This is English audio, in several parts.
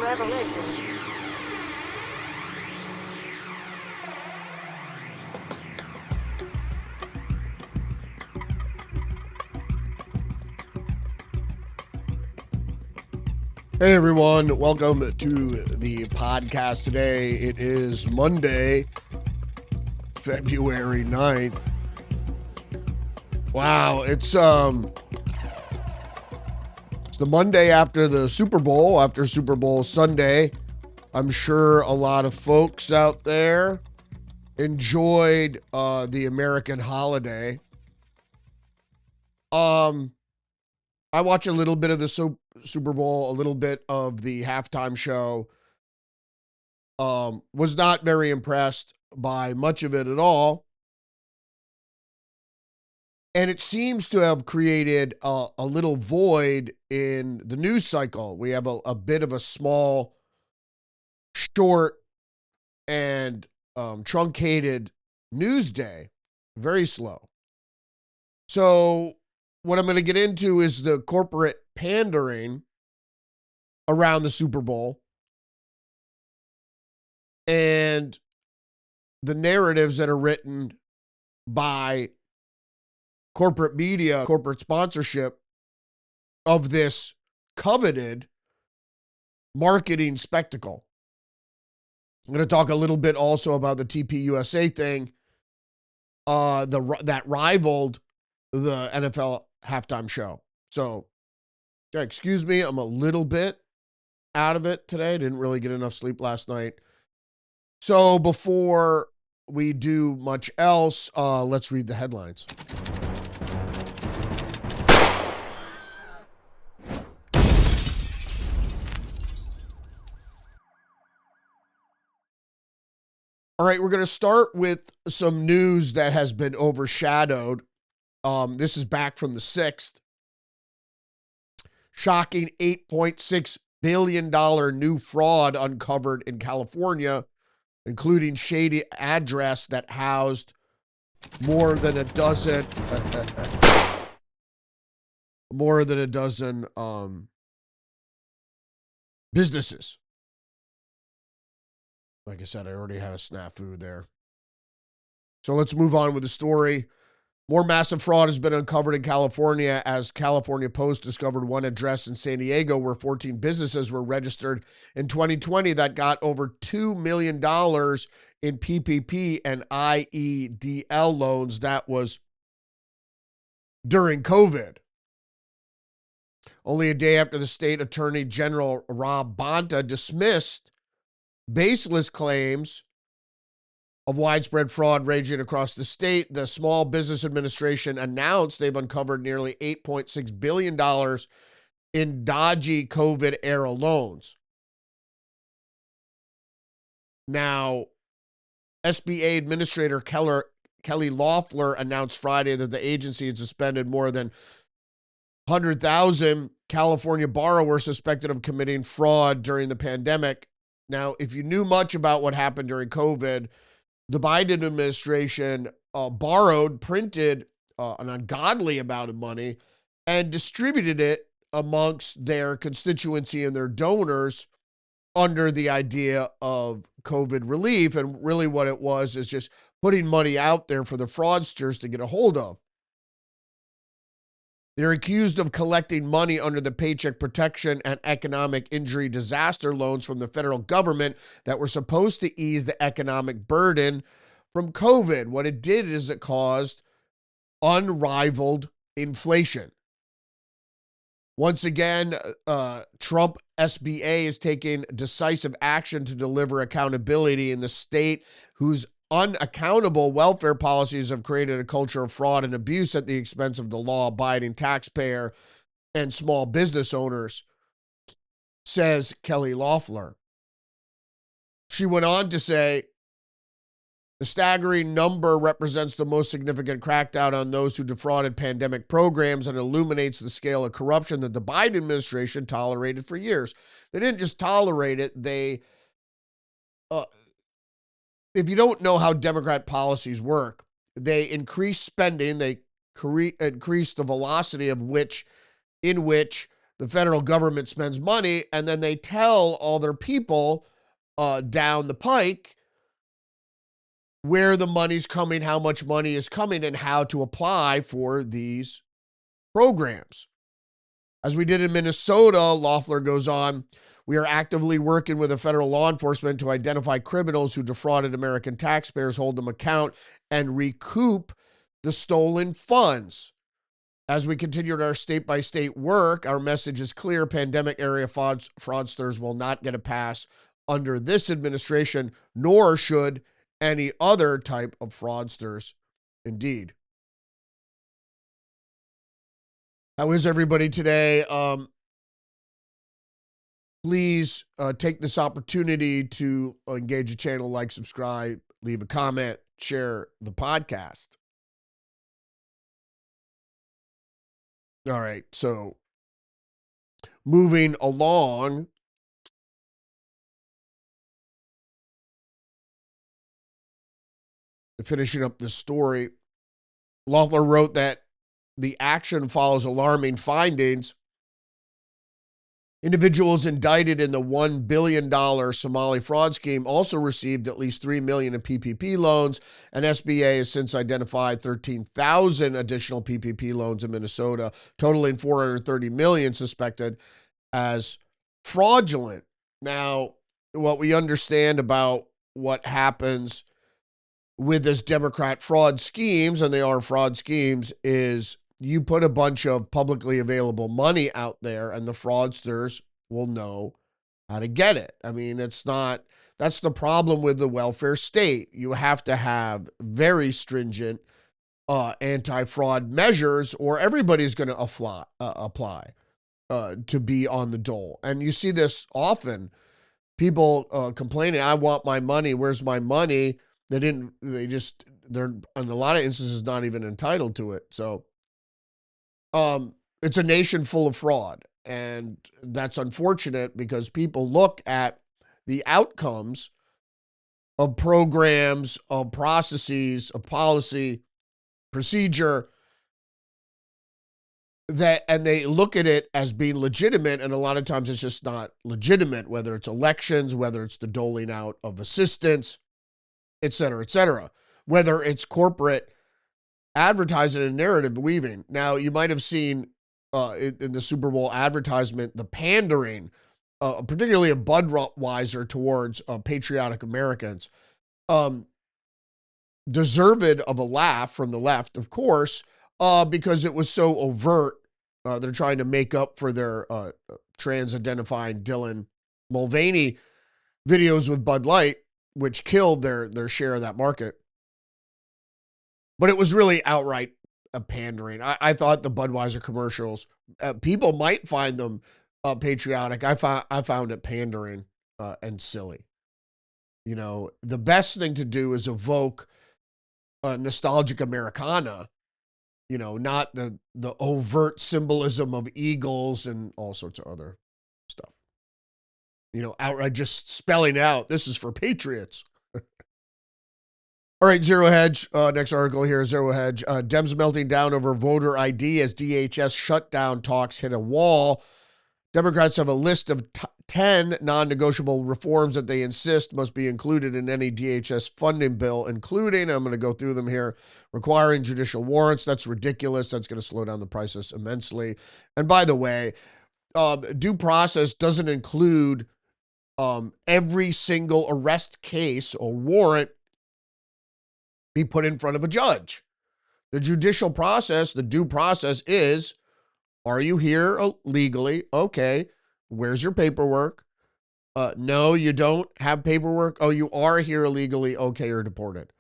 revelation. Hey everyone, welcome to the podcast today. It is Monday, February 9th. Wow, it's the Monday after the Super Bowl, after Super Bowl Sunday. I'm sure a lot of folks out there enjoyed the American holiday. I watch a little bit of the Super Bowl, a little bit of the halftime show. Was not very impressed by much of it at all. And it seems to have created a little void in the news cycle. We have a bit of a small, short, and truncated news day. Very slow. So what I'm going to get into is the corporate pandering around the Super Bowl and the narratives that are written by corporate media, corporate sponsorship of this coveted marketing spectacle. I'm going to talk a little bit also about the TPUSA thing that rivaled the NFL halftime show. So, excuse me, I'm a little bit out of it today. Didn't really get enough sleep last night. So before we do much else, let's read the headlines. All right, we're going to start with some news that has been overshadowed. This is back from the 6th. Shocking $8.6 billion new fraud uncovered in California, including shady address that housed more than a dozen businesses. Like I said, I already had a snafu there. So let's move on with the story. More massive fraud has been uncovered in California as California Post discovered one address in San Diego where 14 businesses were registered in 2020 that got over $2 million in PPP and IEDL loans. That was during COVID. Only a day after the state attorney general Rob Bonta dismissed baseless claims of widespread fraud raging across the state, the Small Business Administration announced they've uncovered nearly $8.6 billion in dodgy COVID-era loans. Now, SBA Administrator Kelly Loeffler announced Friday that the agency had suspended more than 100,000 California borrowers suspected of committing fraud during the pandemic. Now, if you knew much about what happened during COVID, the Biden administration printed an ungodly amount of money and distributed it amongst their constituency and their donors under the idea of COVID relief. And really what it was is just putting money out there for the fraudsters to get a hold of. They're accused of collecting money under the Paycheck Protection and Economic Injury Disaster loans from the federal government that were supposed to ease the economic burden from COVID. What it did is it caused unrivaled inflation. Once again, Trump SBA is taking decisive action to deliver accountability in the state whose unaccountable welfare policies have created a culture of fraud and abuse at the expense of the law-abiding taxpayer and small business owners, says Kelly Loeffler. She went on to say, the staggering number represents the most significant crackdown on those who defrauded pandemic programs and illuminates the scale of corruption that the Biden administration tolerated for years. They didn't just tolerate it, if you don't know how Democrat policies work, they increase spending, they increase the velocity in which the federal government spends money, and then they tell all their people down the pike where the money's coming, how much money is coming, and how to apply for these programs. As we did in Minnesota, Loeffler goes on, we are actively working with the federal law enforcement to identify criminals who defrauded American taxpayers, hold them account, and recoup the stolen funds. As we continued our state-by-state work, our message is clear. Pandemic area fraudsters will not get a pass under this administration, nor should any other type of fraudsters. Indeed. How is everybody today? Please take this opportunity to engage the channel, like, subscribe, leave a comment, share the podcast. All right, so moving along. Finishing up this story, Loeffler wrote that the action follows alarming findings. Individuals indicted in the $1 billion Somali fraud scheme also received at least $3 million in PPP loans, and SBA has since identified 13,000 additional PPP loans in Minnesota, totaling $430 million suspected as fraudulent. Now, what we understand about what happens with this Democrat fraud schemes, and they are fraud schemes, is you put a bunch of publicly available money out there and the fraudsters will know how to get it. I mean, that's the problem with the welfare state. You have to have very stringent anti-fraud measures or everybody's going to apply to be on the dole. And you see this often, people complaining, I want my money, where's my money? They're in a lot of instances not even entitled to it. So it's a nation full of fraud, and that's unfortunate because people look at the outcomes of programs, of processes, of policy, procedure, and they look at it as being legitimate, and a lot of times it's just not legitimate, whether it's elections, whether it's the doling out of assistance, et cetera, whether it's corporate advertising and narrative weaving. Now, you might have seen in the Super Bowl advertisement, the pandering, particularly of Budweiser towards patriotic Americans, deserved of a laugh from the left, of course, because it was so overt. They're trying to make up for their trans-identifying Dylan Mulvaney videos with Bud Light, which killed their share of that market. But it was really outright pandering. I thought the Budweiser commercials, people might find them patriotic. I found it pandering and silly. You know, the best thing to do is evoke nostalgic Americana, you know, not the overt symbolism of eagles and all sorts of other stuff. You know, outright just spelling out, this is for patriots. All right, Zero Hedge. Next article here, Zero Hedge. Dems melting down over voter ID as DHS shutdown talks hit a wall. Democrats have a list of 10 non-negotiable reforms that they insist must be included in any DHS funding bill, including, I'm going to go through them here, requiring judicial warrants. That's ridiculous. That's going to slow down the process immensely. And by the way, due process doesn't include every single arrest case or warrant be put in front of a judge. The judicial process, the due process is, are you here legally? Okay. Where's your paperwork? No, you don't have paperwork. Oh, you are here illegally. Okay, you're deported.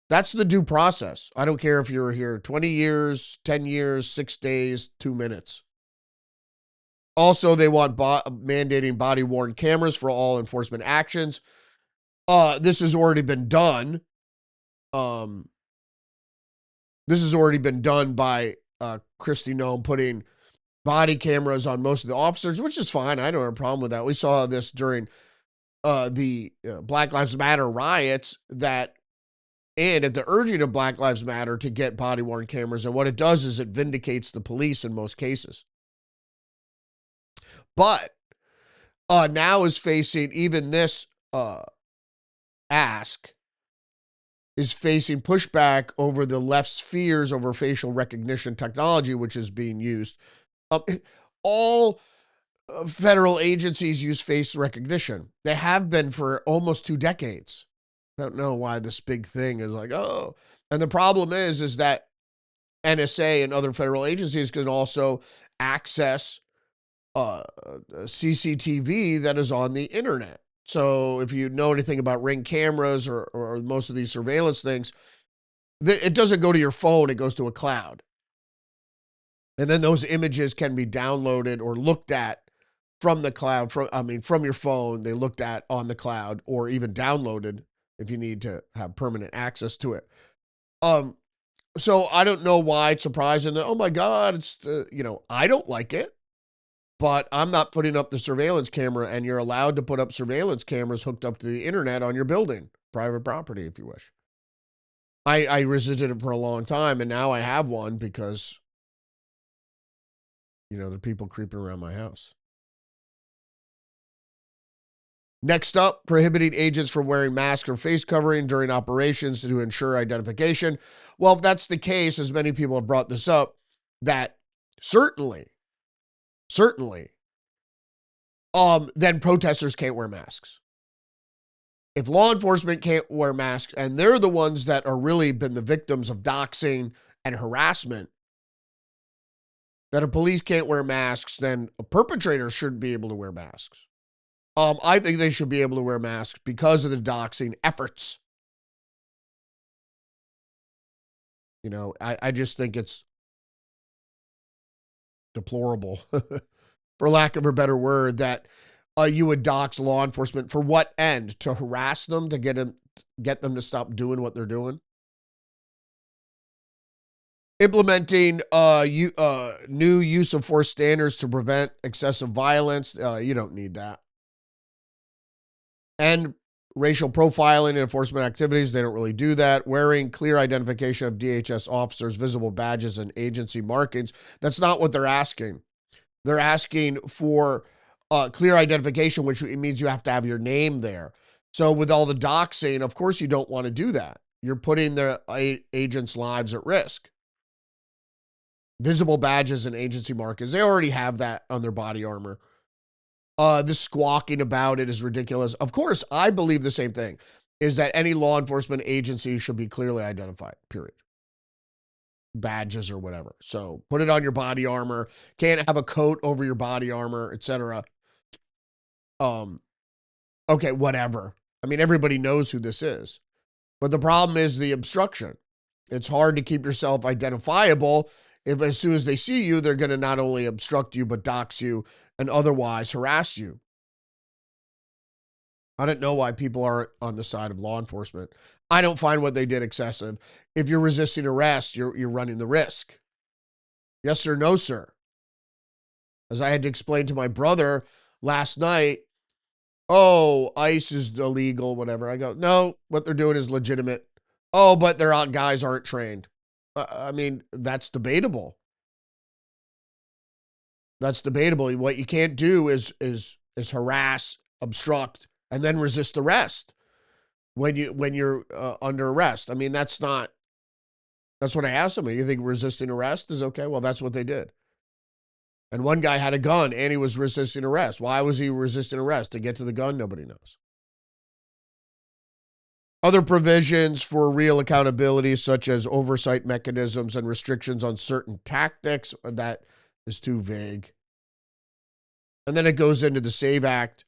That's the due process. I don't care if you're here 20 years, 10 years, 6 days, 2 minutes. Also, they want mandating body-worn cameras for all enforcement actions. This has already been done. This has already been done by Kristi Noem putting body cameras on most of the officers, which is fine. I don't have a problem with that. We saw this during the Black Lives Matter riots and at the urging of Black Lives Matter to get body-worn cameras. And what it does is it vindicates the police in most cases. But now is facing, even this ask is facing pushback over the left's fears over facial recognition technology, which is being used. All federal agencies use face recognition. They have been for almost 2 decades. I don't know why this big thing is like, oh. And the problem is that NSA and other federal agencies can also access CCTV that is on the internet. So if you know anything about Ring cameras or most of these surveillance things, it doesn't go to your phone, it goes to a cloud. And then those images can be downloaded or looked at from the cloud, from your phone, they looked at on the cloud, or even downloaded if you need to have permanent access to it. So I don't know why it's surprising that, oh my God, it's I don't like it. But I'm not putting up the surveillance camera, and you're allowed to put up surveillance cameras hooked up to the internet on your building, private property, if you wish. I resisted it for a long time, and now I have one because, there are people creeping around my house. Next up, prohibiting agents from wearing masks or face covering during operations to ensure identification. Well, if that's the case, as many people have brought this up, that certainly, then protesters can't wear masks. If law enforcement can't wear masks, and they're the ones that are really been the victims of doxing and harassment, that if police can't wear masks, then perpetrators should be able to wear masks. I think they should be able to wear masks because of the doxing efforts. I just think it's deplorable, for lack of a better word, that you would dox law enforcement for what end? To harass them, to get them to stop doing what they're doing? Implementing new use of force standards to prevent excessive violence. You don't need that. And racial profiling and enforcement activities, they don't really do that. Wearing clear identification of DHS officers, visible badges, and agency markings. That's not what they're asking. They're asking for clear identification, which means you have to have your name there. So with all the doxing, of course you don't want to do that. You're putting the agents' lives at risk. Visible badges and agency markings, they already have that on their body armor. This squawking about it is ridiculous. Of course, I believe the same thing, is that any law enforcement agency should be clearly identified, period. Badges or whatever. So put it on your body armor. Can't have a coat over your body armor, etc. Okay, whatever. I mean, everybody knows who this is. But the problem is the obstruction. It's hard to keep yourself identifiable if as soon as they see you, they're going to not only obstruct you, but dox you and otherwise harass you. I don't know why people aren't on the side of law enforcement. I don't find what they did excessive. If you're resisting arrest, you're running the risk. Yes, sir, no, sir. As I had to explain to my brother last night, oh, ICE is illegal, whatever. I go, no, what they're doing is legitimate. Oh, but their guys aren't trained. I mean, that's debatable. That's debatable. What you can't do is harass, obstruct, and then resist arrest when you're under arrest. I mean, that's what I asked them. You think resisting arrest is okay? Well, that's what they did. And one guy had a gun and he was resisting arrest. Why was he resisting arrest? To get to the gun? Nobody knows. Other provisions for real accountability, such as oversight mechanisms and restrictions on certain tactics, that is too vague. And then it goes into the SAVE Act,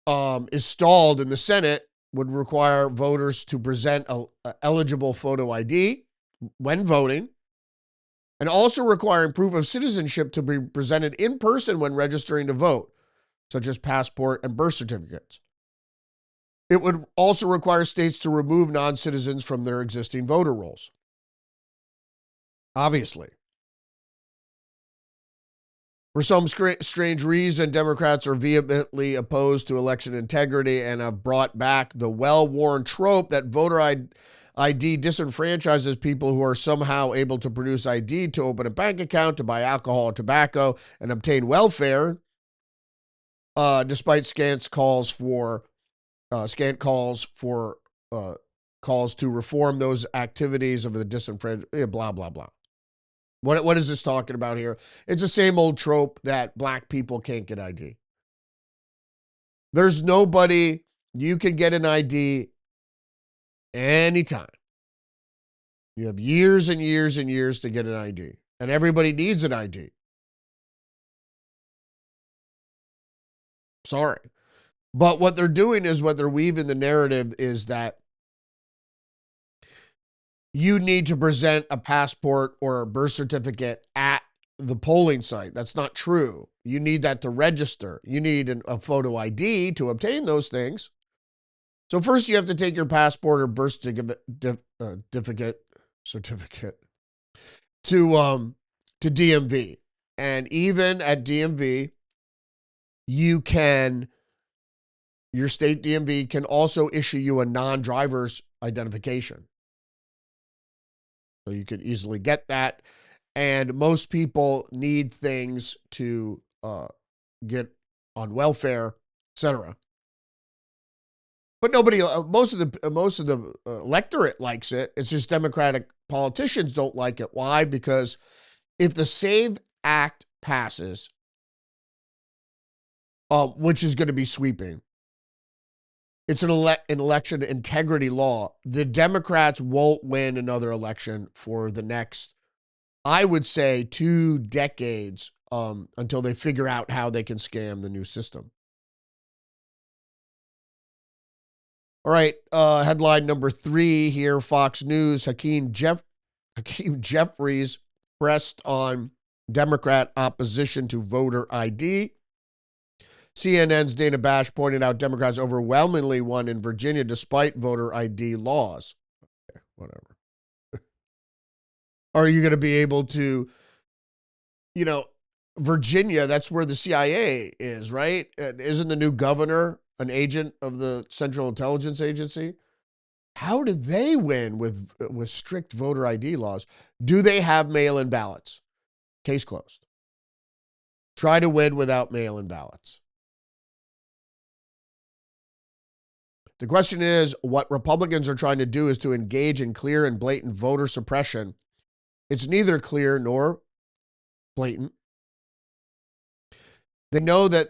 is stalled in the Senate, would require voters to present a eligible photo ID when voting, and also requiring proof of citizenship to be presented in person when registering to vote, such as passport and birth certificates. It would also require states to remove non-citizens from their existing voter rolls. Obviously. For some strange reason, Democrats are vehemently opposed to election integrity and have brought back the well-worn trope that voter ID disenfranchises people who are somehow able to produce ID to open a bank account, to buy alcohol or tobacco, and obtain welfare, despite scant calls for calls to reform those activities of the disenfranchised, blah, blah, blah. What is this talking about here? It's the same old trope that black people can't get ID. There's nobody, you can get an ID anytime. You have years and years and years to get an ID, and everybody needs an ID. Sorry. But what they're doing is, what they're weaving the narrative is that you need to present a passport or a birth certificate at the polling site. That's not true. You need that to register. You need a photo ID to obtain those things. So first you have to take your passport or birth certificate to DMV. And even at DMV, your state DMV can also issue you a non-driver's identification. So you could easily get that. And most people need things to get on welfare, etc. But nobody, most of the electorate likes it. It's just Democratic politicians don't like it. Why? Because if the SAVE Act passes, which is going to be sweeping, it's an election integrity law. The Democrats won't win another election for the next, I would say, 2 decades until they figure out how they can scam the new system. All right, headline number 3 here, Fox News. Hakeem Jeffries pressed on Democrat opposition to voter ID. CNN's Dana Bash pointed out Democrats overwhelmingly won in Virginia despite voter ID laws. Okay, whatever. Are you going to be able to, Virginia, that's where the CIA is, right? Isn't the new governor an agent of the Central Intelligence Agency? How did they win with strict voter ID laws? Do they have mail-in ballots? Case closed. Try to win without mail-in ballots. The question is, what Republicans are trying to do is to engage in clear and blatant voter suppression. It's neither clear nor blatant. They know that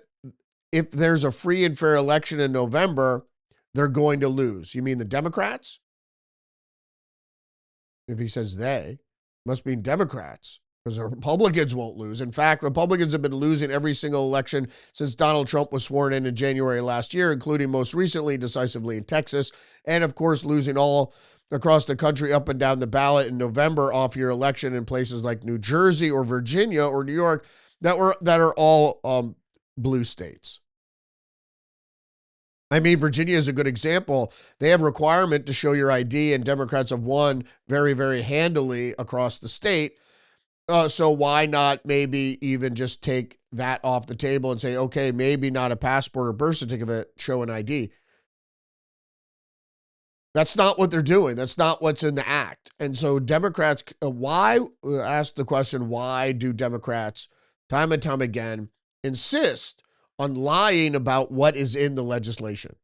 if there's a free and fair election in November, they're going to lose. You mean the Democrats? If he says they, must mean Democrats, because the Republicans won't lose. In fact, Republicans have been losing every single election since Donald Trump was sworn in January last year, including most recently decisively in Texas, and of course losing all across the country up and down the ballot in November off your election in places like New Jersey or Virginia or New York that are all blue states. I mean, Virginia is a good example. They have a requirement to show your ID, and Democrats have won very, very handily across the state. So why not maybe even just take that off the table and say, okay, maybe not a passport or birth certificate, show an ID. That's not what they're doing. That's not what's in the act. And so Democrats, ask the question, why do Democrats time and time again insist on lying about what is in the legislation?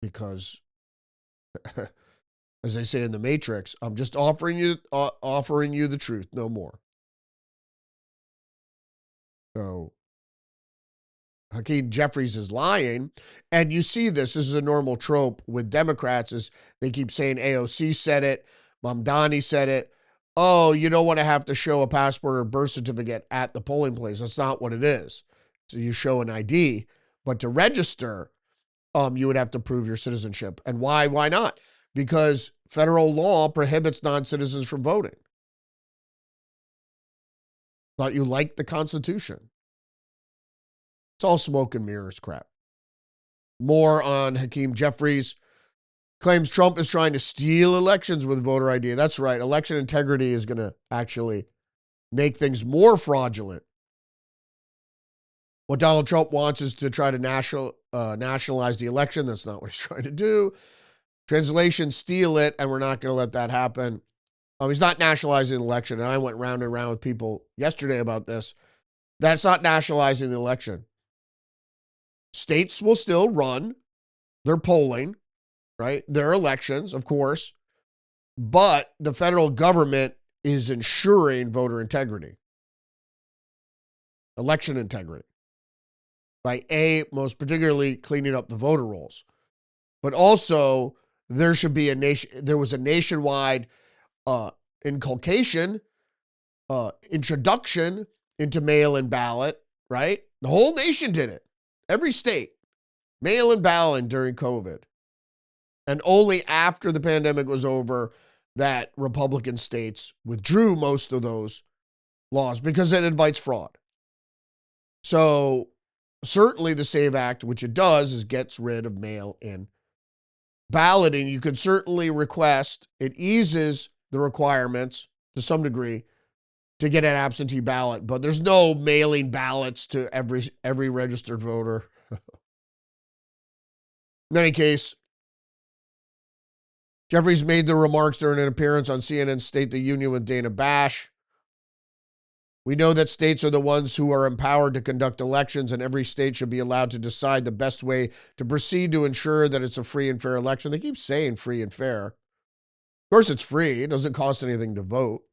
Because as they say in the Matrix, I'm just offering you the truth, no more. So Hakeem Jeffries is lying, and you see this is a normal trope with Democrats, is they keep saying AOC said it, Mamdani said it. Oh, you don't want to have to show a passport or birth certificate at the polling place. That's not what it is. So you show an ID, but to register, you would have to prove your citizenship. And why? Why not? Because federal law prohibits non-citizens from voting. Thought you liked the Constitution. It's all smoke and mirrors crap. More on Hakeem Jeffries. Claims Trump is trying to steal elections with voter ID. That's right. Election integrity is going to actually make things more fraudulent. What Donald Trump wants is to try to nationalize the election. That's not what he's trying to do. Translation, steal it, and we're not going to let that happen. He's not nationalizing the election, and I went round and round with people yesterday about this. That's not nationalizing the election. States will still run their polling, right? Their elections, of course, but the federal government is ensuring voter integrity, election integrity, by most particularly cleaning up the voter rolls. But also, there was a nationwide inculcation, introduction into mail-in ballot, right? The whole nation did it. Every state, mail-in ballot during COVID. And only after the pandemic was over that Republican states withdrew most of those laws because it invites fraud. So certainly the SAVE Act, which it does, is gets rid of mail-in balloting. You could certainly request, it eases the requirements to some degree to get an absentee ballot, but there's no mailing ballots to every registered voter. In any case, Jeffries made the remarks during an appearance on CNN's State of the Union with Dana Bash. We know that states are the ones who are empowered to conduct elections, and every state should be allowed to decide the best way to proceed to ensure that it's a free and fair election. They keep saying free and fair. Of course, it's free. It doesn't cost anything to vote.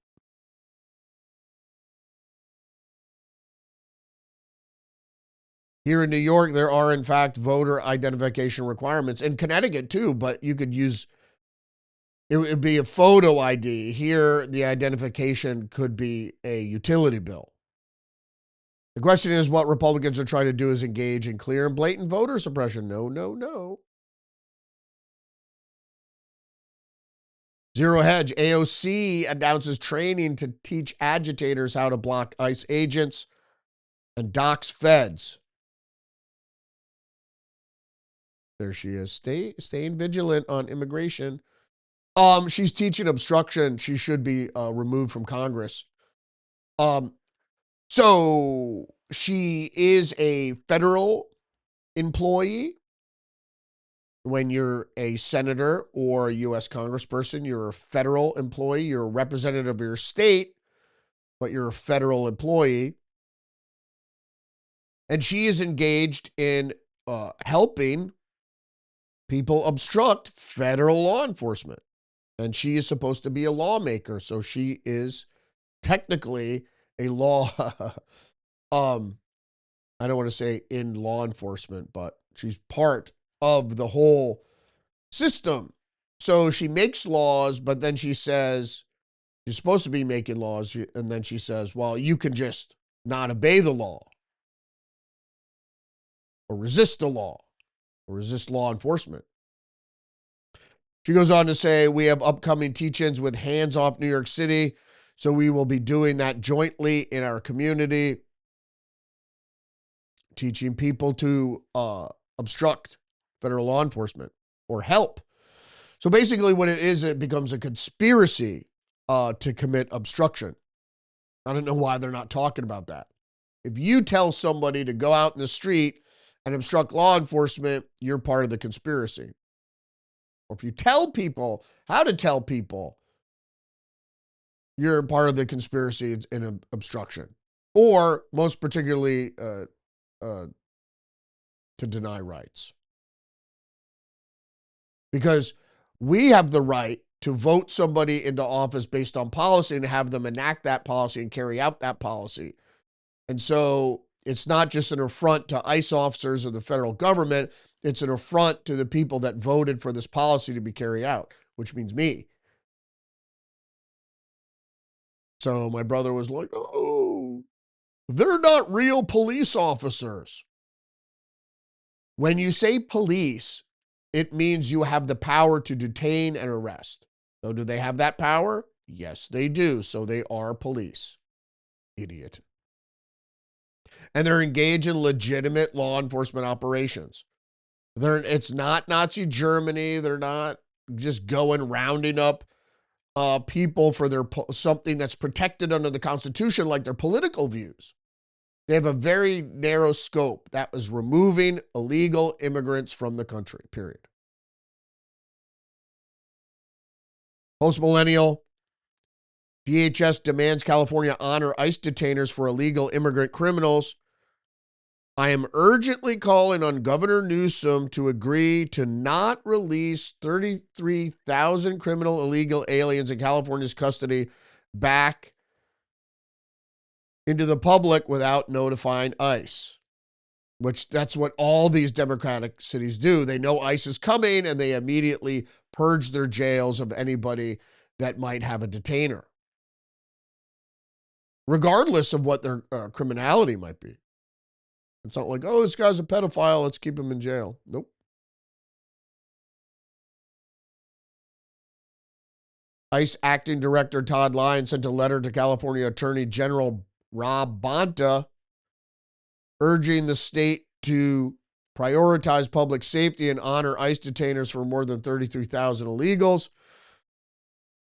Here in New York, there are, in fact, voter identification requirements. In Connecticut, too, but you could use, it would be a photo ID. Here, the identification could be a utility bill. The question is, what Republicans are trying to do is engage in clear and blatant voter suppression. No, no, no. Zero Hedge, AOC announces training to teach agitators how to block ICE agents and dox feds. There she is, staying vigilant on immigration. She's teaching obstruction. She should be removed from Congress. So she is a federal employee. When you're a senator or a U.S. congressperson, you're a federal employee. You're a representative of your state, but you're a federal employee. And she is engaged in helping people obstruct federal law enforcement. And she is supposed to be a lawmaker. So she is technically a law, I don't want to say in law enforcement, but she's part of the whole system. So she makes laws, but then she says, she's supposed to be making laws. And then she says, well, you can just not obey the law or resist the law or resist law enforcement. She goes on to say, we have upcoming teach-ins with Hands Off New York City. So we will be doing that jointly in our community, teaching people to obstruct federal law enforcement or help. So basically what it is, it becomes a conspiracy to commit obstruction. I don't know why they're not talking about that. If you tell somebody to go out in the street and obstruct law enforcement, you're part of the conspiracy. Or if you tell people how to tell people, you're part of the conspiracy in obstruction. Or most particularly to deny rights. Because we have the right to vote somebody into office based on policy and have them enact that policy and carry out that policy. And so it's not just an affront to ICE officers or the federal government. It's an affront to the people that voted for this policy to be carried out, which means me. So my brother was like, oh, they're not real police officers. When you say police, it means you have the power to detain and arrest. So do they have that power? Yes, they do. So they are police. Idiot. And they're engaged in legitimate law enforcement operations. It's not Nazi Germany. They're not just going rounding up people for something that's protected under the Constitution, like their political views. They have a very narrow scope. That was removing illegal immigrants from the country, period. Post-millennial, DHS demands California honor ICE detainers for illegal immigrant criminals. I am urgently calling on Governor Newsom to agree to not release 33,000 criminal illegal aliens in California's custody back into the public without notifying ICE, which that's what all these Democratic cities do. They know ICE is coming and they immediately purge their jails of anybody that might have a detainer, regardless of what their criminality might be. It's not like, oh, this guy's a pedophile, let's keep him in jail. Nope. ICE Acting Director Todd Lyons sent a letter to California Attorney General Rob Bonta urging the state to prioritize public safety and honor ICE detainers for more than 33,000 illegals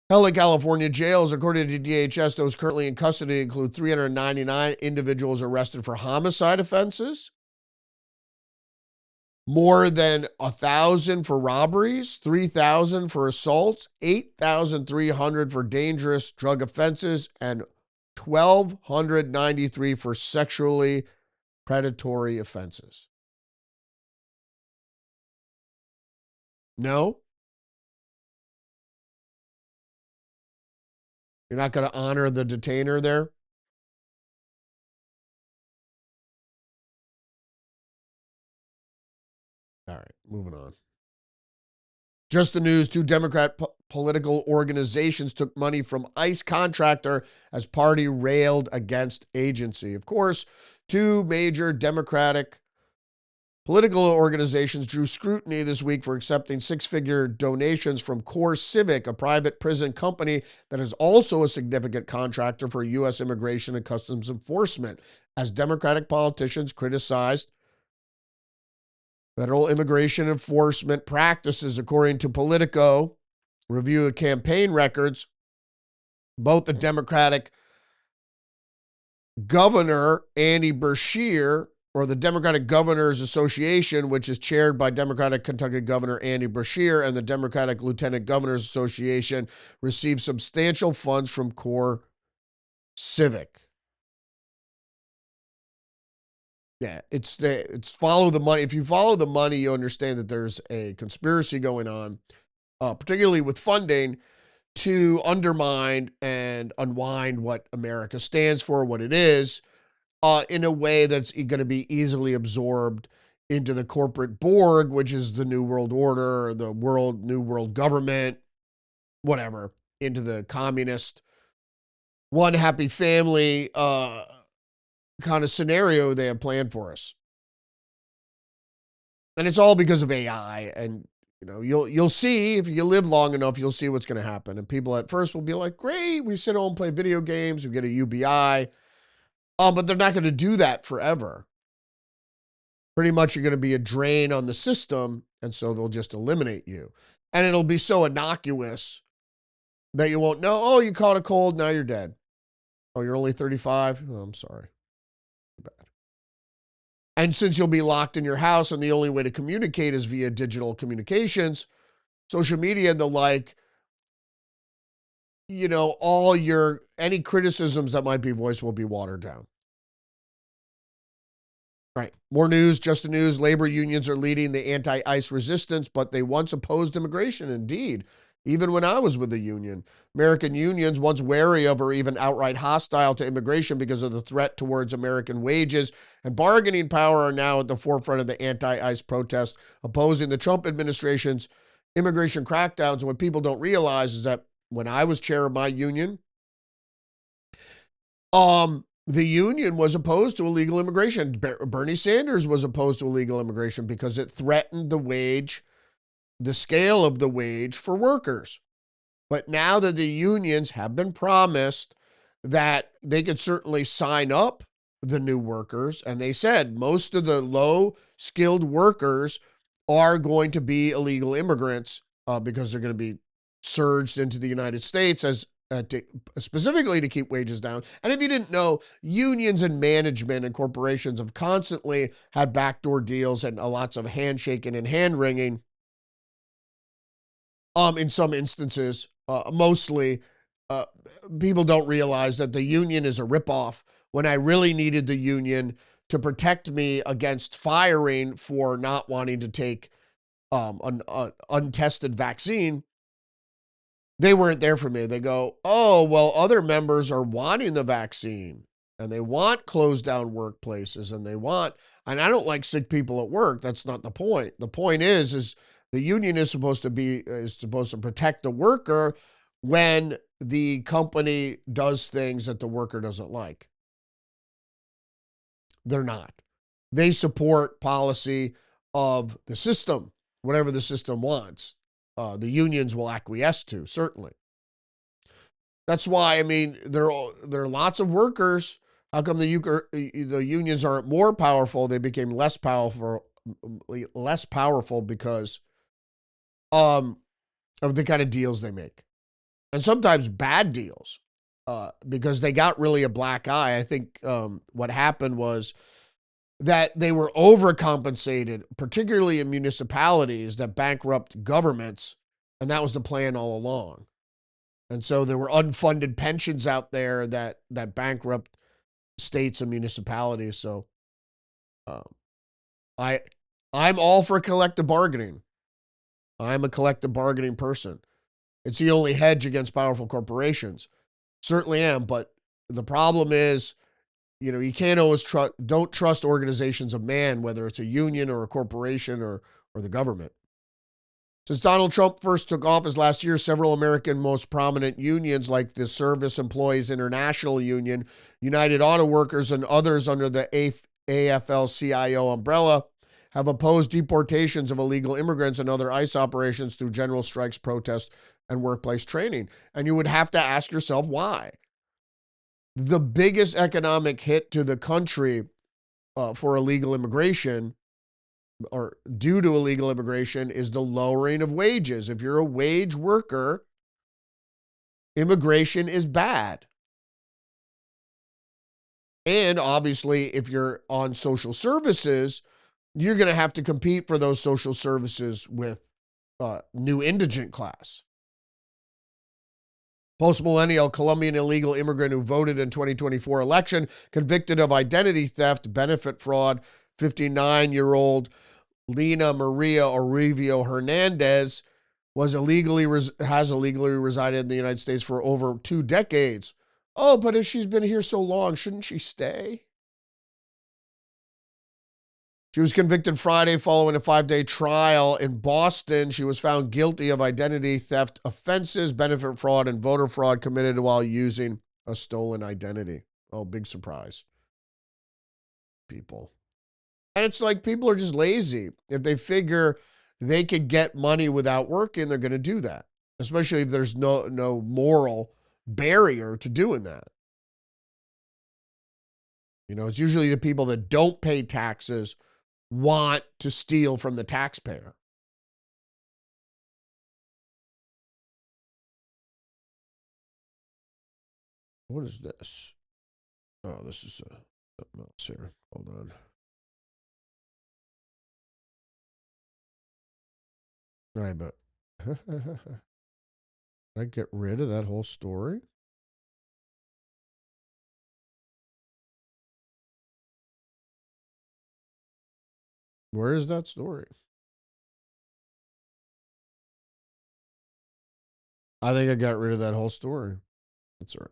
held in California jails. According to DHS, those currently in custody include 399 individuals arrested for homicide offenses, more than 1,000 for robberies, 3,000 for assaults, 8,300 for dangerous drug offenses, and 1,293 for sexually predatory offenses. No? You're not going to honor the detainer there? All right, moving on. Just the news, two Democrat political organizations took money from ICE contractor as party railed against agency. Of course, two major Democratic political organizations drew scrutiny this week for accepting six-figure donations from CoreCivic, a private prison company that is also a significant contractor for U.S. Immigration and Customs Enforcement, as Democratic politicians criticized federal immigration enforcement practices. According to Politico, review of campaign records, both the Democratic governor, Andy Beshear, or the Democratic Governors Association, which is chaired by Democratic Kentucky Governor Andy Beshear, and the Democratic Lieutenant Governors Association, received substantial funds from CoreCivic. Yeah, it's follow the money. If you follow the money, you understand that there's a conspiracy going on, particularly with funding, to undermine and unwind what America stands for, what it is, in a way that's going to be easily absorbed into the corporate Borg, which is the New World Order, the New World Government, whatever, into the communist, one happy family kind of scenario they have planned for us. And it's all because of AI. And you'll see, if you live long enough, you'll see what's going to happen. And people at first will be like, great, we sit home and play video games, we get a UBI. But they're not going to do that forever. Pretty much you're going to be a drain on the system, and so they'll just eliminate you. And it'll be so innocuous that you won't know, oh, you caught a cold, now you're dead. Oh, you're only 35? Oh, I'm sorry. Bad. And since you'll be locked in your house and the only way to communicate is via digital communications, social media and the like, any criticisms that might be voiced will be watered down. Right. More news, just the news. Labor unions are leading the anti-ICE resistance, but they once opposed immigration. Indeed. Even when I was with the union, American unions, once wary of or even outright hostile to immigration because of the threat towards American wages and bargaining power, are now at the forefront of the anti-ICE protests, opposing the Trump administration's immigration crackdowns. And what people don't realize is that when I was chair of my union, the union was opposed to illegal immigration. Bernie Sanders was opposed to illegal immigration because it threatened the scale of the wage for workers. But now that the unions have been promised that they could certainly sign up the new workers, and they said most of the low-skilled workers are going to be illegal immigrants because they're going to be surged into the United States as specifically to keep wages down. And if you didn't know, unions and management and corporations have constantly had backdoor deals and lots of handshaking and hand wringing. In some instances, mostly, uh, people don't realize that the union is a ripoff. When I really needed the union to protect me against firing for not wanting to take an untested vaccine, they weren't there for me. They go, oh, well, other members are wanting the vaccine and they want closed down workplaces and I don't like sick people at work. That's not the point. The point is the union is supposed to protect the worker when the company does things that the worker doesn't like. They're not. They support policy of the system, whatever the system wants. The unions will acquiesce to, certainly. That's why, I mean, there are lots of workers. How come the unions aren't more powerful? They became less powerful because of the kind of deals they make. And sometimes bad deals, because they got really a black eye. I think what happened was that they were overcompensated, particularly in municipalities that bankrupt governments, and that was the plan all along. And so there were unfunded pensions out there that bankrupt states and municipalities. So I'm all for collective bargaining. I'm a collective bargaining person. It's the only hedge against powerful corporations. Certainly am, but the problem is, you can't always don't trust organizations of man, whether it's a union or a corporation or the government. Since Donald Trump first took office last year, several American most prominent unions like the Service Employees International Union, United Auto Workers, and others under the AFL-CIO umbrella have opposed deportations of illegal immigrants and other ICE operations through general strikes, protests, and workplace training. And you would have to ask yourself why. The biggest economic hit to the country for illegal immigration or due to illegal immigration is the lowering of wages. If you're a wage worker, immigration is bad. And obviously, if you're on social services, you're going to have to compete for those social services with new indigent class. Post-millennial Colombian illegal immigrant who voted in 2024 election, convicted of identity theft, benefit fraud, 59-year-old Lina Maria Orivio Hernandez has illegally resided in the United States for over 2 decades. Oh, but if she's been here so long, shouldn't she stay? She was convicted Friday following a 5-day trial in Boston. She was found guilty of identity theft offenses, benefit fraud, and voter fraud committed while using a stolen identity. Oh, big surprise. People. And it's like people are just lazy. If they figure they could get money without working, they're going to do that, especially if there's no moral barrier to doing that. It's usually the people that don't pay taxes want to steal from the taxpayer. What is this? Oh, this is something else here. Hold on. All right, but did I get rid of that whole story? Where is that story? I think I got rid of that whole story. That's all right.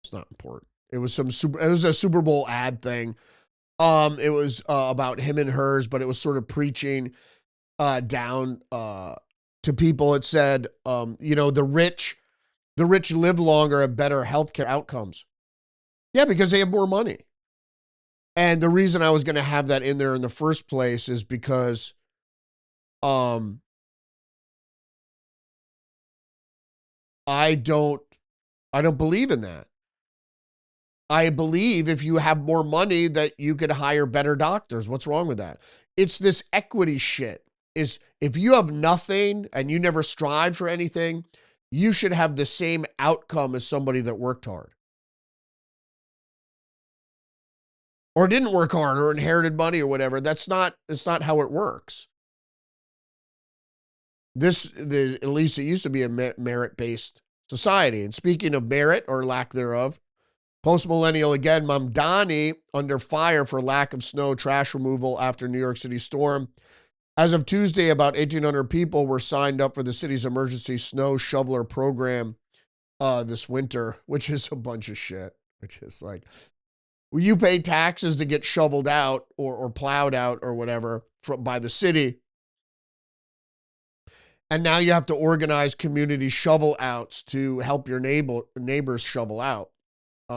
It's not important. It was a Super Bowl ad thing. It was about him and hers, but it was sort of preaching down to people. It said, the rich live longer, have better healthcare outcomes. Yeah, because they have more money. And the reason I was going to have that in there in the first place is because I don't believe in that. I believe if you have more money that you could hire better doctors. What's wrong with that? It's this equity shit. Is if you have nothing and you never strive for anything, you should have the same outcome as somebody that worked hard or didn't work hard or inherited money or whatever. It's not how it works. At least it used to be a merit-based society. And speaking of merit or lack thereof, post-millennial again, Mamdani under fire for lack of snow trash removal after New York City storm. As of Tuesday, about 1,800 people were signed up for the city's emergency snow shoveler program this winter, which is a bunch of shit. Which is like, well, you pay taxes to get shoveled out or plowed out or whatever by the city. And now you have to organize community shovel outs to help your neighbors shovel out.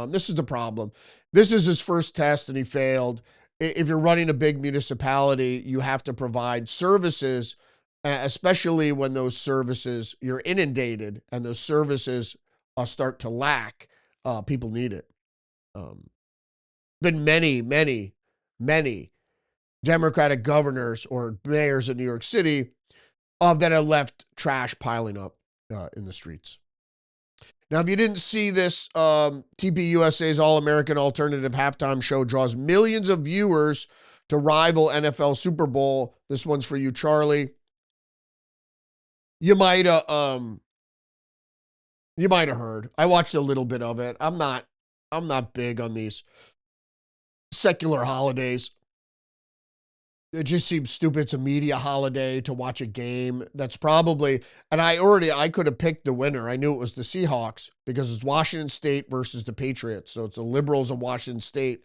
This is the problem. This is his first test and he failed. If you're running a big municipality, you have to provide services, especially when those services, you're inundated and those services start to lack. People need it. Been many Democratic governors or mayors in New York City that have left trash piling up in the streets. Now, if you didn't see this, TPUSA's All-American Alternative Halftime Show draws millions of viewers to rival NFL Super Bowl. This one's for you, Charlie. You might have heard. I watched a little bit of it. I'm not big on these secular holidays. It just seems stupid. It's a media holiday to watch a game. That's probably, and I could have picked the winner. I knew it was the Seahawks because it's Washington State versus the Patriots. So it's the liberals of Washington State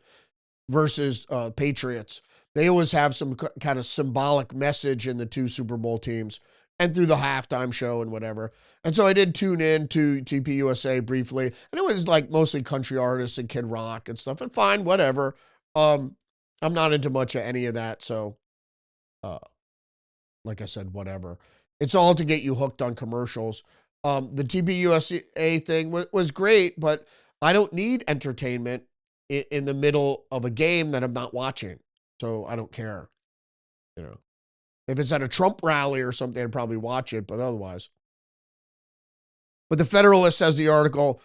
versus Patriots. They always have some kind of symbolic message in the two Super Bowl teams and through the halftime show and whatever. And so I did tune in to TPUSA briefly. And it was like mostly country artists and Kid Rock and stuff. And fine, whatever. I'm not into much of any of that, so like I said, whatever. It's all to get you hooked on commercials. The TPUSA thing was great, but I don't need entertainment in the middle of a game that I'm not watching, so I don't care. You know, if it's at a Trump rally or something, I'd probably watch it, but otherwise. But the Federalist says the article,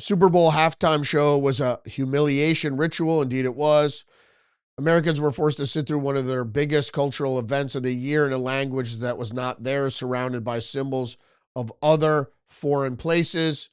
Super Bowl halftime show was a humiliation ritual. Indeed, it was. Americans were forced to sit through one of their biggest cultural events of the year in a language that was not theirs, surrounded by symbols of other foreign places.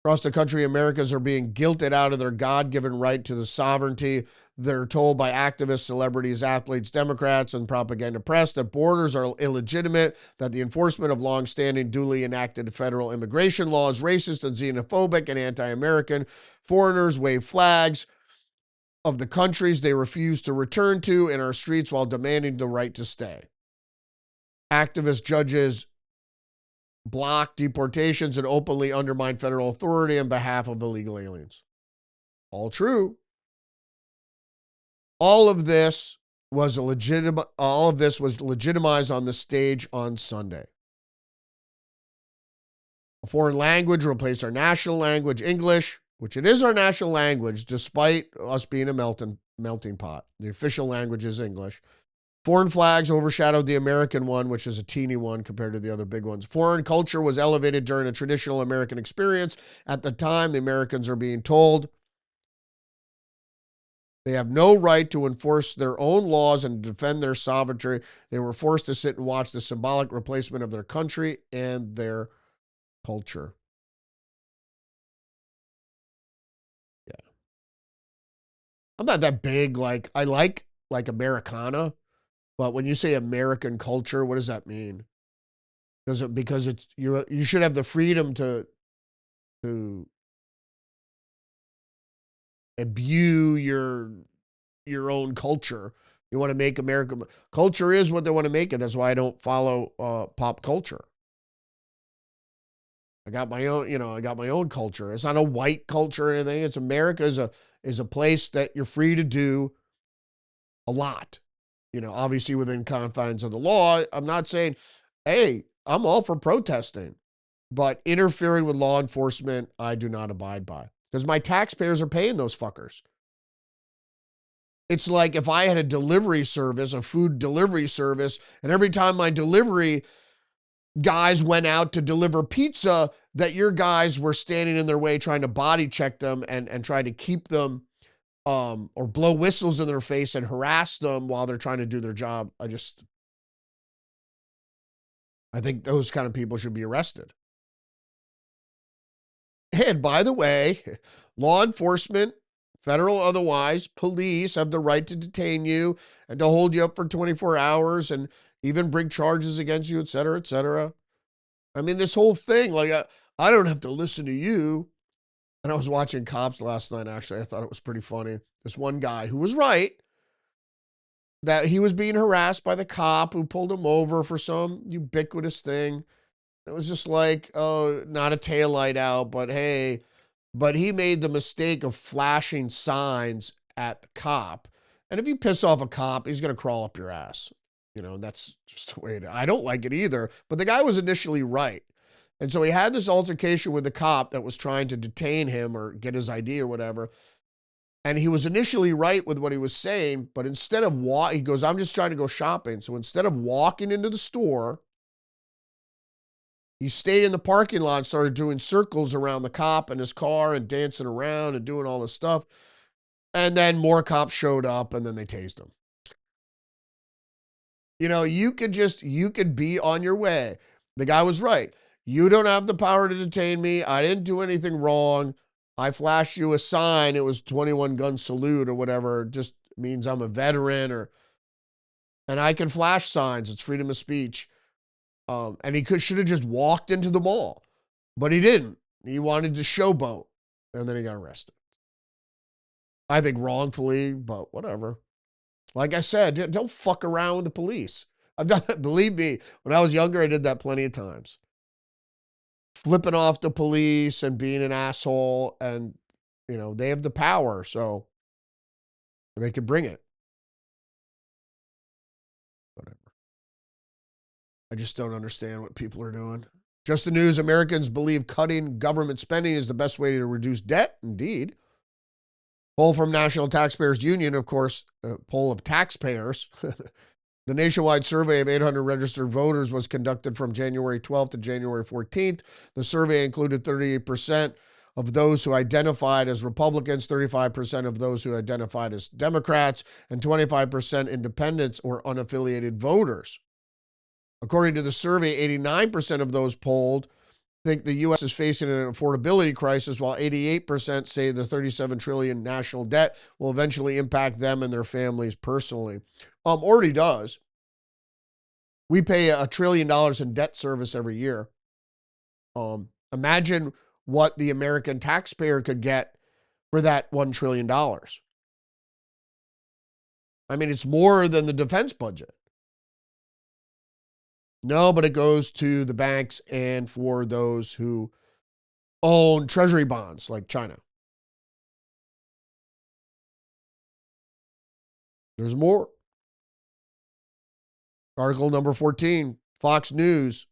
Across the country, Americans are being guilted out of their God-given right to the sovereignty. They're told by activists, celebrities, athletes, Democrats, and propaganda press that borders are illegitimate, that the enforcement of long-standing, duly enacted federal immigration law is racist and xenophobic and anti-American. Foreigners wave flags of the countries they refuse to return to in our streets while demanding the right to stay. Activist judges block deportations and openly undermine federal authority on behalf of illegal aliens. All true. All of this was legitimized on the stage on Sunday. A foreign language replaced our national language, English, which it is our national language, despite us being a melting pot. The official language is English. Foreign flags overshadowed the American one, which is a teeny one compared to the other big ones. Foreign culture was elevated during a traditional American experience. At the time, the Americans are being told they have no right to enforce their own laws and defend their sovereignty. They were forced to sit and watch the symbolic replacement of their country and their culture. Yeah. I'm not that big. I like Americana. But when you say American culture, what does that mean? Because it's you should have the freedom to imbue your own culture. You want to make America culture is what they want to make it. That's why I don't follow pop culture. I got my own culture. It's not a white culture or anything. It's America is a place that you're free to do a lot. Obviously within confines of the law. I'm not saying, hey, I'm all for protesting, but interfering with law enforcement, I do not abide by because my taxpayers are paying those fuckers. It's like if I had a delivery service, a food delivery service, and every time my delivery guys went out to deliver pizza that your guys were standing in their way trying to body check them and trying to keep them or blow whistles in their face and harass them while they're trying to do their job. I think those kind of people should be arrested. And by the way, law enforcement, federal otherwise, police have the right to detain you and to hold you up for 24 hours and even bring charges against you, et cetera, et cetera. I mean, this whole thing, like, I don't have to listen to you. And I was watching Cops last night, actually. I thought it was pretty funny. This one guy who was right, that he was being harassed by the cop who pulled him over for some ubiquitous thing. It was just like, oh, not a taillight out, but hey, but he made the mistake of flashing signs at the cop. And if you piss off a cop, he's going to crawl up your ass. You know, that's just the way it is. I don't like it either, but the guy was initially right. And so he had this altercation with the cop that was trying to detain him or get his ID or whatever. And he was initially right with what he was saying, but instead of he goes, I'm just trying to go shopping. So instead of walking into the store, he stayed in the parking lot and started doing circles around the cop and his car and dancing around and doing all this stuff. And then more cops showed up and then they tased him. You know, you could be on your way. The guy was right. You don't have the power to detain me. I didn't do anything wrong. I flashed you a sign. It was 21 gun salute or whatever. It just means I'm a veteran and I can flash signs. It's freedom of speech. And he should have just walked into the mall, but he didn't. He wanted to showboat, and then he got arrested. I think wrongfully, but whatever. Like I said, don't fuck around with the police. I've done it. Believe me, when I was younger, I did that plenty of times. Flipping off the police and being an asshole, and you know they have the power, so they could bring it. Whatever. I just don't understand what people are doing. Just the news, Americans believe cutting government spending is the best way to reduce debt. Indeed. Poll from National Taxpayers Union, of course, poll of taxpayers. The nationwide survey of 800 registered voters was conducted from January 12th to January 14th. The survey included 38% of those who identified as Republicans, 35% of those who identified as Democrats, and 25% independents or unaffiliated voters. According to the survey, 89% of those polled think the U.S. is facing an affordability crisis, while 88% say the $37 trillion national debt will eventually impact them and their families personally. Already does. We pay $1 trillion in debt service every year. Imagine what the American taxpayer could get for that $1 trillion. I mean, it's more than the defense budget. No, but it goes to the banks and for those who own treasury bonds like China. There's more. Article number 14, Fox News,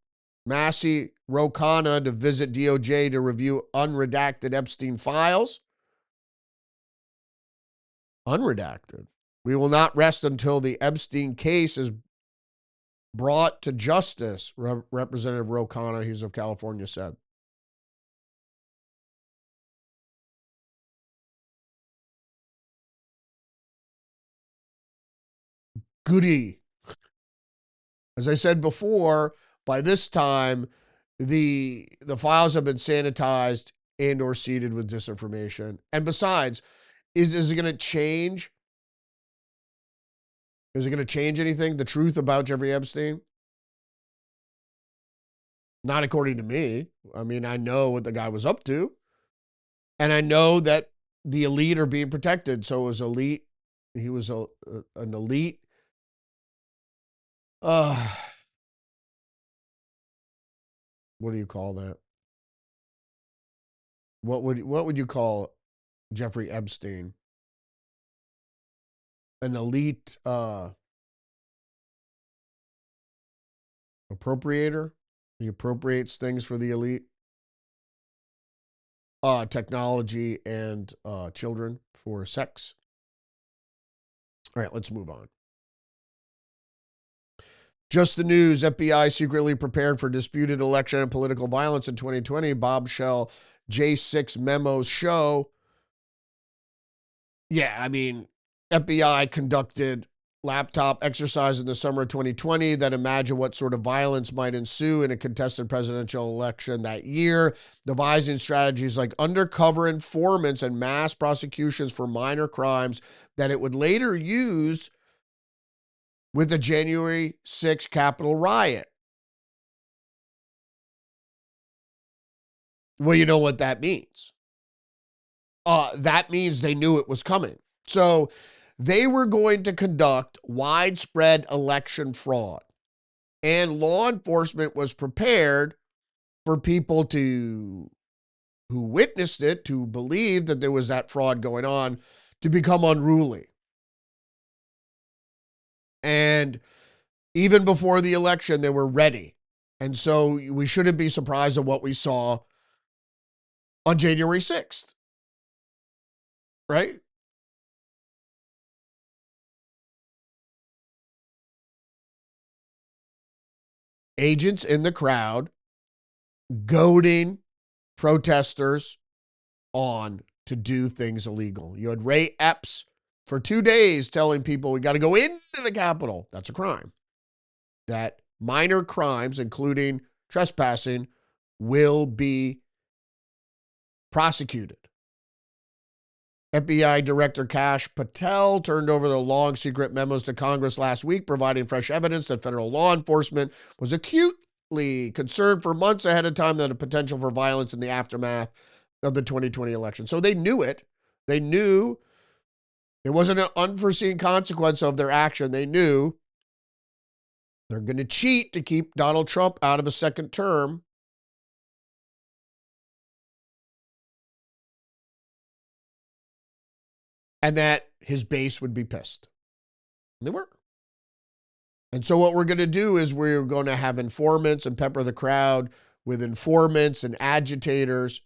Masih Ro Khanna to visit DOJ to review unredacted Epstein files. Unredacted. We will not rest until the Epstein case is brought to justice, Representative Ro Khanna, who's of California, said. Goody. As I said before, by this time, the files have been sanitized and or seeded with disinformation. And besides, is it going to change? Is it going to change anything? The truth about Jeffrey Epstein? Not according to me. I mean, I know what the guy was up to. And I know that the elite are being protected. So it was elite. He was an elite. What do you call that? What would you call Jeffrey Epstein? An elite appropriator? He appropriates things for the elite. Technology and children for sex. All right, let's move on. Just the news, FBI secretly prepared for disputed election and political violence in 2020. Bombshell J6 memos show. Yeah, I mean, FBI conducted laptop exercise in the summer of 2020 that imagined what sort of violence might ensue in a contested presidential election that year, devising strategies like undercover informants and mass prosecutions for minor crimes that it would later use with the January 6th Capitol riot. Well, you know what that means. That means they knew it was coming. So they were going to conduct widespread election fraud. And law enforcement was prepared for people who witnessed it, to believe that there was that fraud going on, to become unruly. And even before the election, they were ready. And so we shouldn't be surprised at what we saw on January 6th. Right? Agents in the crowd goading protesters on to do things illegal. You had Ray Epps for 2 days telling people we got to go into the Capitol. That's a crime. That minor crimes, including trespassing, will be prosecuted. FBI Director Kash Patel turned over the long secret memos to Congress last week, providing fresh evidence that federal law enforcement was acutely concerned for months ahead of time that a potential for violence in the aftermath of the 2020 election. So they knew it. They knew it wasn't an unforeseen consequence of their action. They knew they're going to cheat to keep Donald Trump out of a second term. And that his base would be pissed. And they were. And so what we're going to do is we're going to have informants and pepper the crowd with informants and agitators.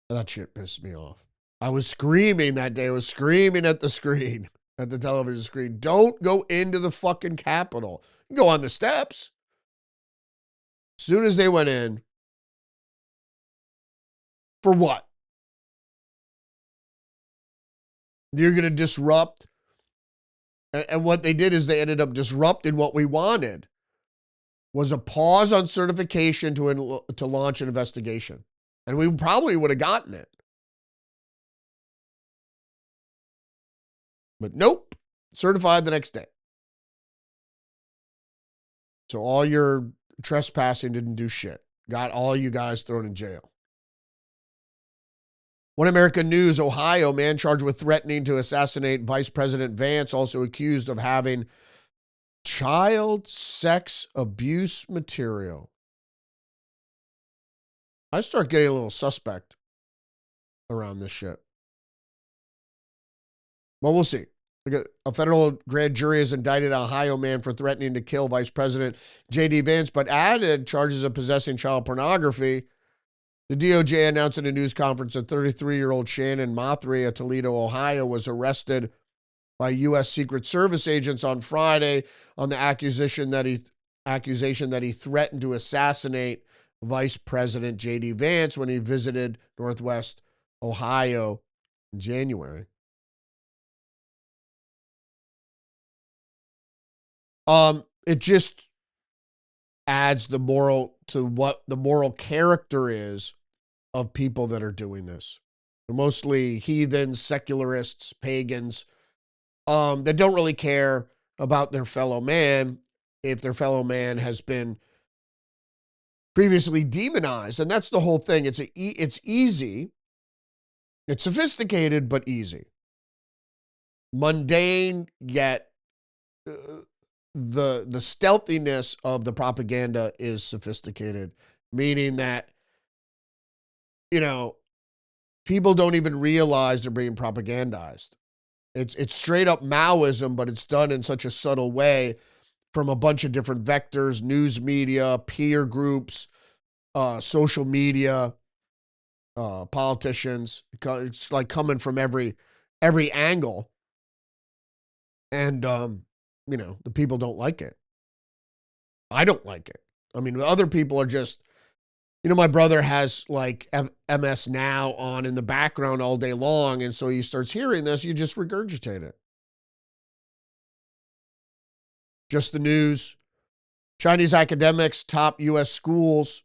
That shit pissed me off. I was screaming that day. I was screaming at the screen, at the television screen. Don't go into the fucking Capitol. You can go on the steps. As soon as they went in, for what? You're going to disrupt. And what they did is they ended up disrupting what we wanted, was a pause on certification to launch an investigation. And we probably would have gotten it. But nope, certified the next day. So all your trespassing didn't do shit. Got all you guys thrown in jail. One American News, Ohio, man charged with threatening to assassinate Vice President Vance, also accused of having child sex abuse material. I start getting a little suspect around this shit. Well, we'll see. A federal grand jury has indicted an Ohio man for threatening to kill Vice President J.D. Vance, but added charges of possessing child pornography. The DOJ announced at a news conference that 33-year-old Shannon Mothry of Toledo, Ohio, was arrested by U.S. Secret Service agents on Friday on the accusation that he threatened to assassinate Vice President J.D. Vance when he visited Northwest Ohio in January. It just adds the moral to what the moral character is of people that are doing this. They're mostly heathens, secularists, pagans, that don't really care about their fellow man if their fellow man has been previously demonized. And that's the whole thing. It's easy. It's sophisticated, but easy. Mundane, yet the stealthiness of the propaganda is sophisticated, meaning that, you know, people don't even realize they're being propagandized. It's straight up Maoism, but it's done in such a subtle way from a bunch of different vectors: news media, peer groups, social media, politicians. It's like coming from every angle, and the people don't like it. I don't like it. I mean, other people are just, my brother has like MS Now on in the background all day long, and so he starts hearing this, you just regurgitate it. Just the news. Chinese academics top U.S. schools.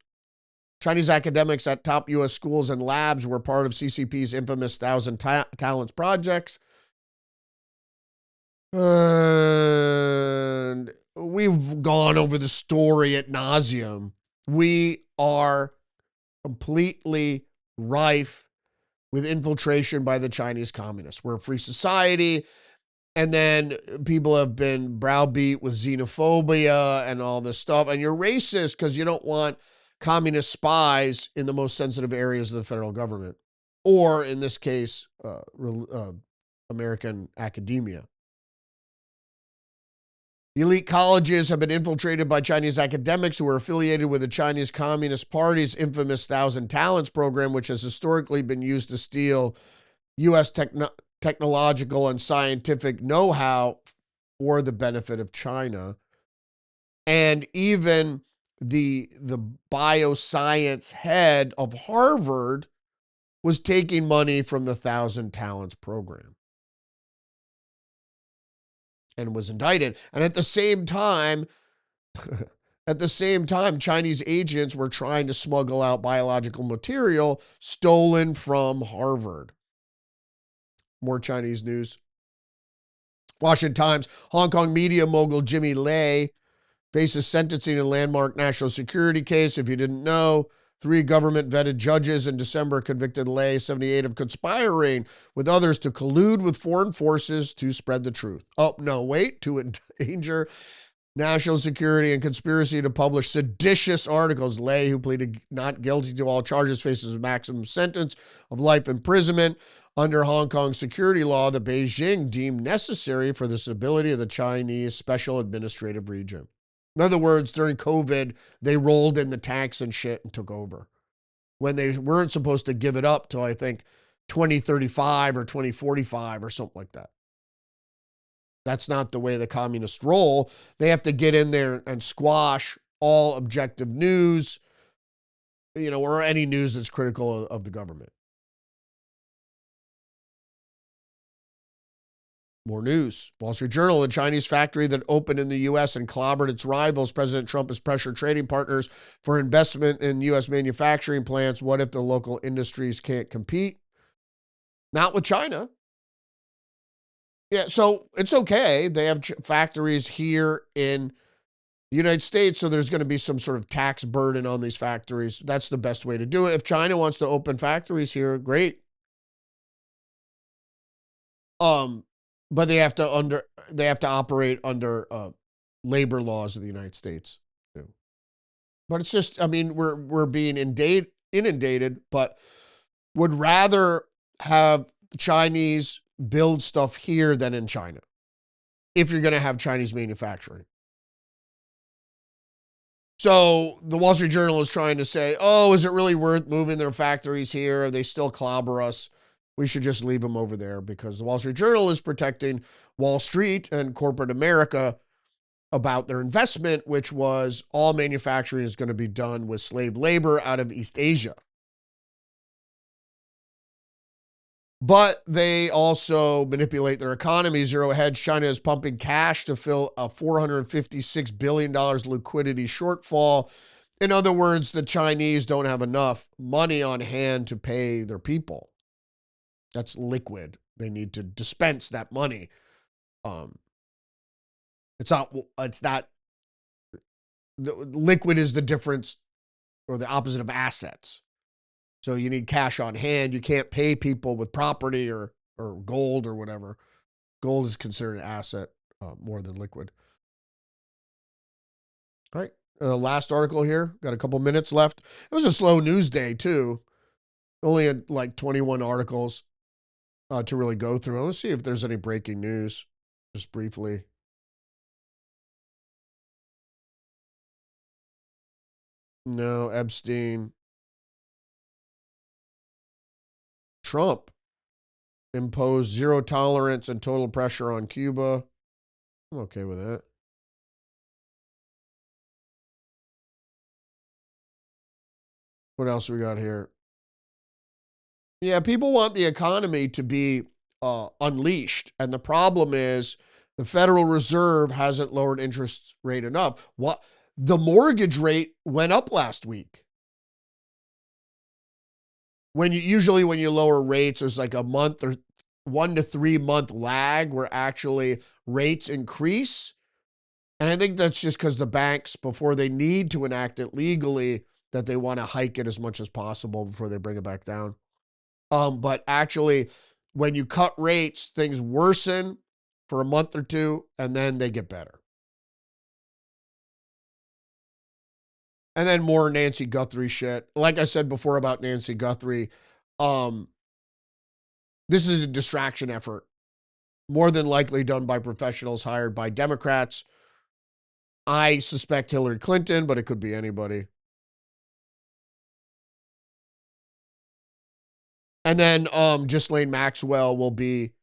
Chinese academics at top U.S. schools and labs were part of CCP's infamous Thousand Talents projects. And we've gone over the story at nauseum. We are completely rife with infiltration by the Chinese communists. We're a free society. And then people have been browbeat with xenophobia and all this stuff. And you're racist because you don't want communist spies in the most sensitive areas of the federal government, or in this case, American academia. Elite colleges have been infiltrated by Chinese academics who are affiliated with the Chinese Communist Party's infamous Thousand Talents program, which has historically been used to steal U.S. technological and scientific know-how for the benefit of China. And even the bioscience head of Harvard was taking money from the Thousand Talents program and was indicted. And at the same time, Chinese agents were trying to smuggle out biological material stolen from Harvard. More Chinese news. Washington Times, Hong Kong media mogul Jimmy Lai faces sentencing in a landmark national security case. If you didn't know, 3 government-vetted judges in December convicted Lai, 78, of conspiring with others to collude with foreign forces to spread the truth. Oh, no, wait, to endanger national security and conspiracy to publish seditious articles. Lai, who pleaded not guilty to all charges, faces a maximum sentence of life imprisonment under Hong Kong security law that Beijing deemed necessary for the stability of the Chinese Special Administrative Region. In other words, during COVID, they rolled in the tanks and shit and took over when they weren't supposed to give it up till, I think, 2035 or 2045 or something like that. That's not the way the communists roll. They have to get in there and squash all objective news, or any news that's critical of the government. More news. Wall Street Journal, a Chinese factory that opened in the U.S. and clobbered its rivals. President Trump has pressured trading partners for investment in U.S. manufacturing plants. What if the local industries can't compete? Not with China. Yeah, so it's okay. They have factories here in the United States, so there's going to be some sort of tax burden on these factories. That's the best way to do it. If China wants to open factories here, great. But they have to operate under labor laws of the United States. But it's just, we're being inundated, but would rather have Chinese build stuff here than in China if you're going to have Chinese manufacturing. So the Wall Street Journal is trying to say, oh, is it really worth moving their factories here? They still clobber us. We should just leave them over there, because the Wall Street Journal is protecting Wall Street and corporate America about their investment, which was all manufacturing is going to be done with slave labor out of East Asia. But they also manipulate their economy. Zero hedge. China is pumping cash to fill a $456 billion liquidity shortfall. In other words, the Chinese don't have enough money on hand to pay their people. That's liquid. They need to dispense that money. It's not, liquid is the difference or the opposite of assets. So you need cash on hand. You can't pay people with property or gold or whatever. Gold is considered an asset more than liquid. All right. Last article here. Got a couple minutes left. It was a slow news day, too. Only had like 21 articles to really go through. Let's see if there's any breaking news, just briefly. No, Epstein. Trump imposed zero tolerance and total pressure on Cuba. I'm okay with that. What else we got here? Yeah, people want the economy to be unleashed. And the problem is the Federal Reserve hasn't lowered interest rate enough. What the mortgage rate went up last week. When you lower rates, there's like a month or 1 to 3 month lag where actually rates increase. And I think that's just because the banks, before they need to enact it legally, that they want to hike it as much as possible before they bring it back down. But actually, when you cut rates, things worsen for a month or two, and then they get better. And then more Nancy Guthrie shit. Like I said before about Nancy Guthrie, this is a distraction effort, more than likely done by professionals hired by Democrats. I suspect Hillary Clinton, but it could be anybody. And then Ghislaine Maxwell will be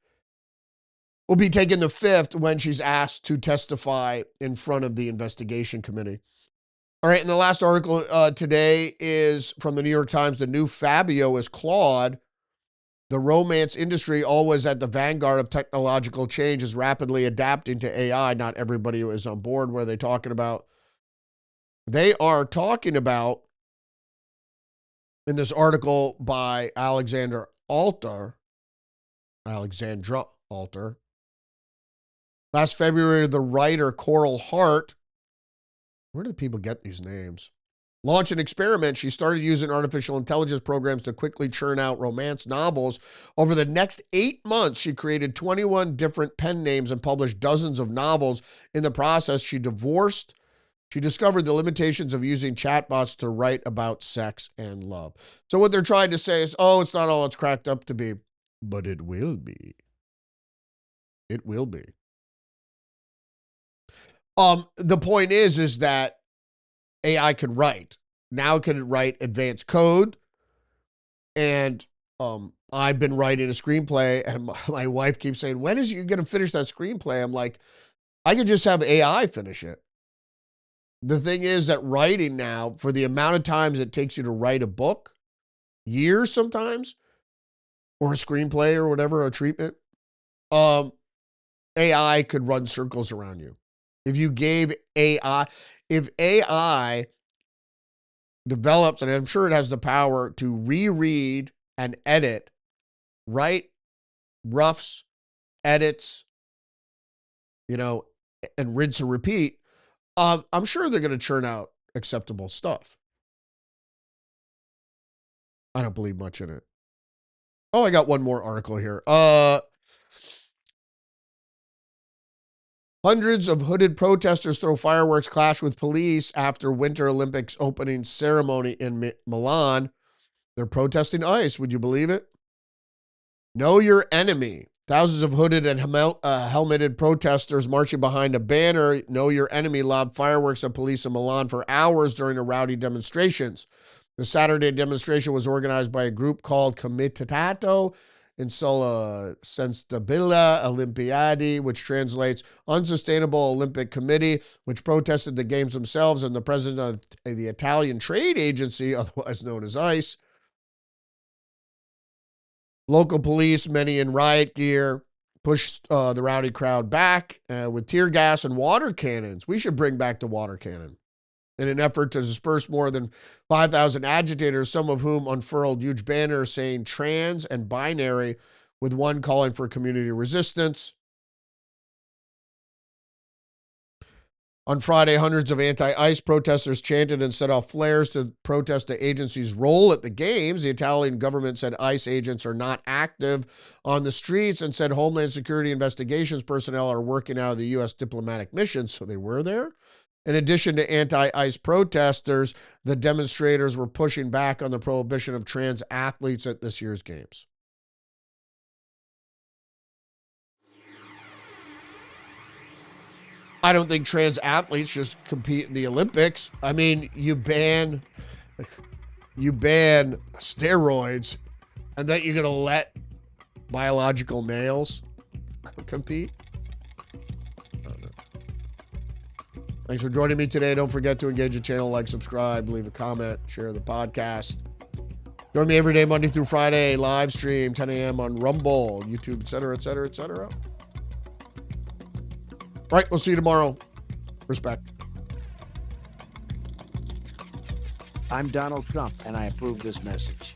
taking the fifth when she's asked to testify in front of the investigation committee. All right, and the last article today is from the New York Times. The new Fabio is Claude. The romance industry, always at the vanguard of technological change, is rapidly adapting to AI. Not everybody is on board. What are they talking about? They are talking about, in this article by Alexandra Alter, last February, the writer Coral Hart, where do people get these names? Launched an experiment. She started using artificial intelligence programs to quickly churn out romance novels. Over the next 8 months, she created 21 different pen names and published dozens of novels. In the process, she discovered the limitations of using chatbots to write about sex and love. So what they're trying to say is, oh, it's not all it's cracked up to be, but it will be. It will be. The point is that AI can write. Now it can write advanced code. And I've been writing a screenplay, and my wife keeps saying, when is you going to finish that screenplay? I'm like, I could just have AI finish it. The thing is that writing now, for the amount of times it takes you to write a book, years sometimes, or a screenplay or whatever, a treatment, AI could run circles around you. If AI develops, and I'm sure it has the power to reread and edit, write roughs, edits, and rinse and repeat, I'm sure they're going to churn out acceptable stuff. I don't believe much in it. Oh, I got one more article here. Hundreds of hooded protesters throw fireworks, clash with police after Winter Olympics opening ceremony in Milan. They're protesting ICE. Would you believe it? Know your enemy. Thousands of hooded and helmeted protesters marching behind a banner, Know Your Enemy, lobbed fireworks at police in Milan for hours during the rowdy demonstrations. The Saturday demonstration was organized by a group called Comitato Insostenibile Olimpiadi, which translates Unsustainable Olympic Committee, which protested the games themselves, and the president of the Italian Trade Agency, otherwise known as ICE. Local police, many in riot gear, pushed the rowdy crowd back with tear gas and water cannons. We should bring back the water cannon. In an effort to disperse more than 5,000 agitators, some of whom unfurled huge banners saying trans and binary, with one calling for community resistance. On Friday, hundreds of anti-ICE protesters chanted and set off flares to protest the agency's role at the games. The Italian government said ICE agents are not active on the streets and said Homeland Security investigations personnel are working out of the U.S. diplomatic mission, so they were there. In addition to anti-ICE protesters, the demonstrators were pushing back on the prohibition of trans athletes at this year's games. I don't think trans athletes just compete in the Olympics. I mean, you ban steroids And that you're going to let biological males compete? I don't know. Thanks for joining me today. Don't forget to engage the channel, like, subscribe, leave a comment, share the podcast. Join me every day, Monday through Friday, live stream, 10 a.m. on Rumble, YouTube, etc., etc., etc. All right, we'll see you tomorrow. Respect. I'm Donald Trump, and I approve this message.